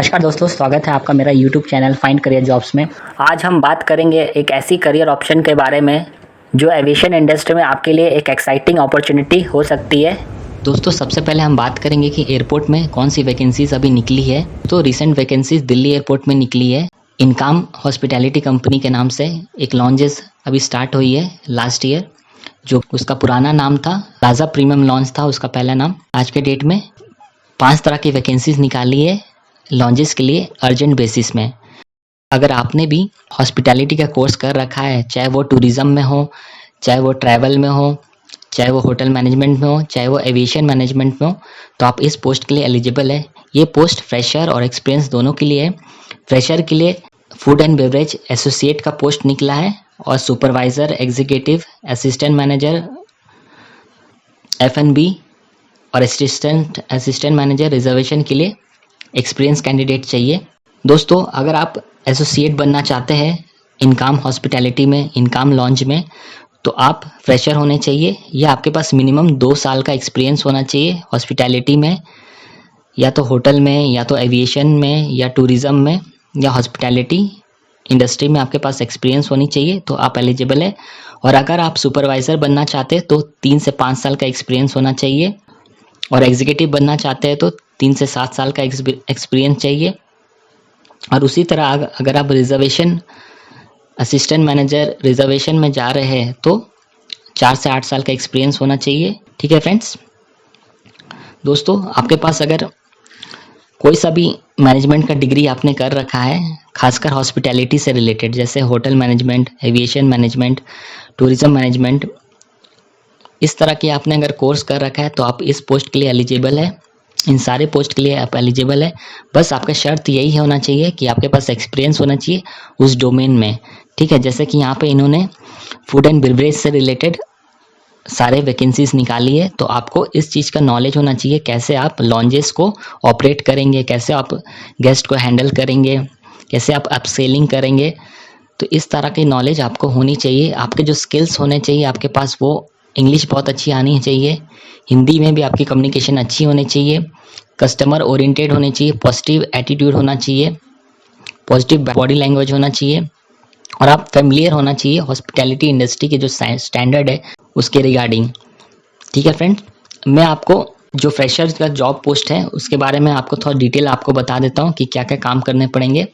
नमस्कार दोस्तों, स्वागत है आपका मेरा YouTube channel find career jobs में। आज हम बात करेंगे एक ऐसी करियर ऑप्शन के बारे में जो एविएशन इंडस्ट्री में आपके लिए एक एक्साइटिंग अपॉर्चुनिटी हो सकती है। दोस्तों, सबसे पहले हम बात करेंगे कि एयरपोर्ट में कौन सी वैकेंसीज अभी निकली है। तो रिसेंट वैकेंसीज दिल्ली एयरपोर्ट में निकली है। इनकाम हॉस्पिटैलिटी कंपनी के नाम से एक लॉन्चेस अभी स्टार्ट हुई है लास्ट ईयर। जो उसका पुराना नाम था प्लाजा प्रीमियम लॉन्च था उसका पहला नाम। आज के डेट में 5 तरह की वैकेंसीज निकाली है लॉन्चेस के लिए अर्जेंट बेसिस में। अगर आपने भी हॉस्पिटैलिटी का कोर्स कर रखा है, चाहे वो टूरिज़्म में हो, चाहे वो ट्रैवल में हो, चाहे वो होटल मैनेजमेंट में हो, चाहे वो एविएशन मैनेजमेंट में हो, तो आप इस पोस्ट के लिए एलिजिबल है। ये पोस्ट फ्रेशर और एक्सपीरियंस दोनों के लिए है। फ्रेशर के लिए फूड एंड बेवरेज एसोसिएट का पोस्ट निकला है और supervisor, executive, assistant manager F&B और असिस्टेंट मैनेजर रिजर्वेशन के लिए एक्सपीरियंस कैंडिडेट चाहिए। दोस्तों, अगर आप एसोसिएट बनना चाहते हैं इनकाम हॉस्पिटैलिटी में, इनकाम लॉन्च में, तो आप फ्रेशर होने चाहिए या आपके पास मिनिमम 2 साल का एक्सपीरियंस होना चाहिए हॉस्पिटैलिटी में, या तो होटल में, या तो एविएशन में, या टूरिज़्म में, या हॉस्पिटैलिटी इंडस्ट्री में आपके पास एक्सपीरियंस होनी चाहिए, तो आप एलिजिबल है। और अगर आप सुपरवाइज़र बनना चाहते हैं तो 3 से 5 साल का एक्सपीरियंस होना चाहिए, और एग्जीक्यूटिव बनना चाहते हैं तो 3 से 7 साल का एक्सपीरियंस चाहिए। और उसी तरह अगर आप रिजर्वेशन असिस्टेंट मैनेजर रिजर्वेशन में जा रहे हैं तो 4 से 8 साल का एक्सपीरियंस होना चाहिए। ठीक है फ्रेंड्स। दोस्तों, आपके पास अगर कोई सा भी मैनेजमेंट का डिग्री आपने कर रखा है, खासकर हॉस्पिटैलिटी से रिलेटेड, जैसे hotel management, aviation management, tourism management, इस तरह की आपने अगर कोर्स कर रखा है तो आप इस पोस्ट के लिए एलिजिबल है। इन सारे पोस्ट के लिए आप एलिजिबल है। बस आपका शर्त यही होना चाहिए कि आपके पास एक्सपीरियंस होना चाहिए उस डोमेन में। ठीक है, जैसे कि यहाँ पे इन्होंने फूड एंड बेवरेज से रिलेटेड सारे वैकेंसीज निकाली है, तो आपको इस चीज़ का नॉलेज होना चाहिए कैसे आप लॉन्जेस को ऑपरेट करेंगे, कैसे आप गेस्ट को हैंडल करेंगे, कैसे आप अपसेलिंग करेंगे। तो इस तरह की नॉलेज आपको होनी चाहिए। आपके जो स्किल्स होने चाहिए आपके पास, वो इंग्लिश बहुत अच्छी आनी चाहिए, हिंदी में भी आपकी कम्युनिकेशन अच्छी होनी चाहिए, कस्टमर ओरिएंटेड होने चाहिए, पॉजिटिव एटीट्यूड होना चाहिए, पॉजिटिव बॉडी लैंग्वेज होना चाहिए, और आप फेमिलियर होना चाहिए हॉस्पिटैलिटी इंडस्ट्री के जो स्टैंडर्ड है उसके रिगार्डिंग। ठीक है फ्रेंड्स, मैं आपको जो फ्रेशर्स का जॉब पोस्ट है उसके बारे में आपको थोड़ा डिटेल आपको बता देता हूँ कि क्या क्या काम करने पड़ेंगे।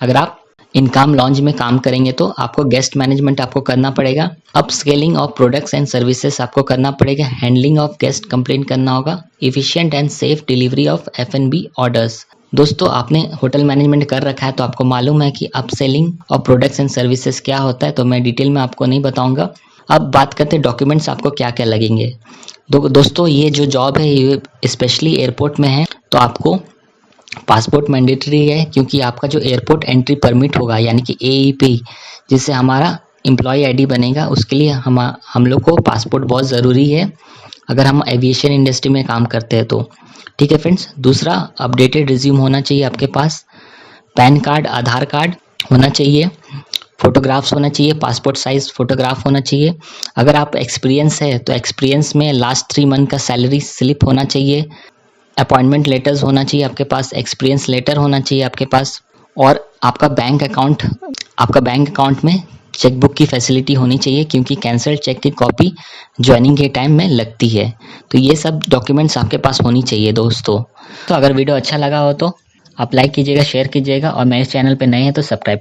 अगर आप इनकाम लॉन्च में काम करेंगे तो आपको गेस्ट मैनेजमेंट आपको करना पड़ेगा, up scaling of products and services आपको करना पड़ेगा, हैंडलिंग ऑफ गेस्ट कंप्लेंट करना होगा, efficient and safe delivery of F&B orders. दोस्तों, आपने होटल मैनेजमेंट कर रखा है तो आपको मालूम है कि up selling of products and services क्या होता है, तो मैं डिटेल में आपको नहीं बताऊंगा। अब बात करते हैं डॉक्यूमेंट्स आपको क्या क्या लगेंगे। दोस्तों, ये जो जॉब है ये स्पेशली एयरपोर्ट में है, तो आपको पासपोर्ट मैंडेटरी है, क्योंकि आपका जो एयरपोर्ट एंट्री परमिट होगा यानी कि AEP, जिससे हमारा एम्प्लॉय ID बनेगा, उसके लिए हम लोग को पासपोर्ट बहुत ज़रूरी है अगर हम एविएशन इंडस्ट्री में काम करते हैं तो। ठीक है फ्रेंड्स। दूसरा, अपडेटेड रिज्यूम होना चाहिए आपके पास, पैन कार्ड, आधार कार्ड होना चाहिए, फोटोग्राफ्स होना चाहिए, पासपोर्ट साइज फोटोग्राफ होना चाहिए। अगर आप एक्सपीरियंस है तो एक्सपीरियंस में लास्ट 3 मंथ का सैलरी स्लिप होना चाहिए, अपॉइंटमेंट लेटर्स होना चाहिए आपके पास, एक्सपीरियंस लेटर होना चाहिए आपके पास, और आपका बैंक अकाउंट में चेकबुक की फैसिलिटी होनी चाहिए, क्योंकि कैंसल चेक की कॉपी ज्वाइनिंग के टाइम में लगती है। तो ये सब डॉक्यूमेंट्स आपके पास होनी चाहिए दोस्तों। तो अगर वीडियो अच्छा लगा हो तो आप लाइक कीजिएगा, शेयर कीजिएगा, और मेरे चैनल पे नए हैं तो सब्सक्राइब